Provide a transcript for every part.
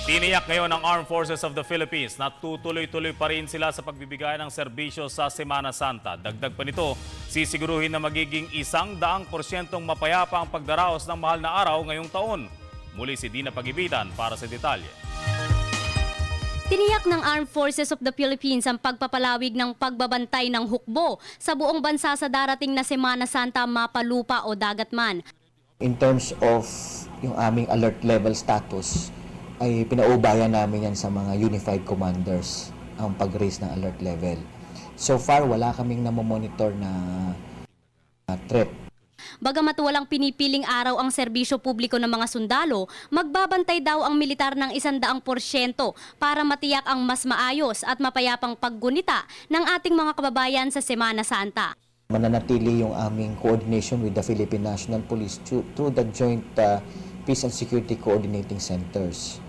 Tiniyak ngayon ng Armed Forces of the Philippines na tutuloy-tuloy pa rin sila sa pagbibigay ng serbisyo sa Semana Santa. Dagdag pa nito, sisiguruhin na magiging 100% mapayapa ang pagdaraos ng mahal na araw ngayong taon. Muli si Dina Pagibitan para sa detalye. Tiniyak ng Armed Forces of the Philippines ang pagpapalawig ng pagbabantay ng hukbo sa buong bansa sa darating na Semana Santa, mapalupa o dagat man. In terms of yung aming alert level status, ay pinaubayan namin yan sa mga unified commanders ang pag-raise ng alert level. So far, wala kaming namomonitor na threat. Bagamat walang pinipiling araw ang serbisyo publiko ng mga sundalo, magbabantay daw ang militar ng 100% para matiyak ang mas maayos at mapayapang paggunita ng ating mga kababayan sa Semana Santa. Mananatili yung aming coordination with the Philippine National Police through the Joint Peace and Security Coordinating Centers.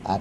At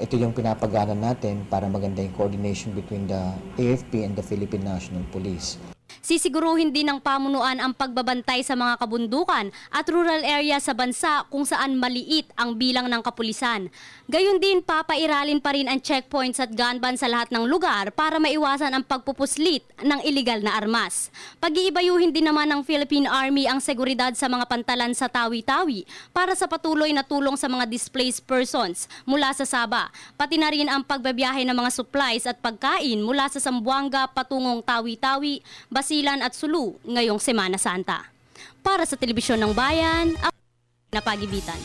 ito yung pinapagana natin para maganda yung coordination between the AFP and the Philippine National Police. Sisiguruhin din ng pamunuan ang pagbabantay sa mga kabundukan at rural area sa bansa kung saan maliit ang bilang ng kapulisan. Gayon din, papairalin pa rin ang checkpoints at gun ban sa lahat ng lugar para maiwasan ang pagpupuslit ng iligal na armas. Pag-iibayuhin din naman ng Philippine Army ang seguridad sa mga pantalan sa Tawi-Tawi para sa patuloy na tulong sa mga displaced persons mula sa Sabah. Pati na rin ang pagbabiyahe ng mga supplies at pagkain mula sa Zamboanga patungong Tawi-Tawi, Basilan at Sulu ngayong Semana Santa. Para sa Telebisyon ng Bayan, ako na Pagibitan.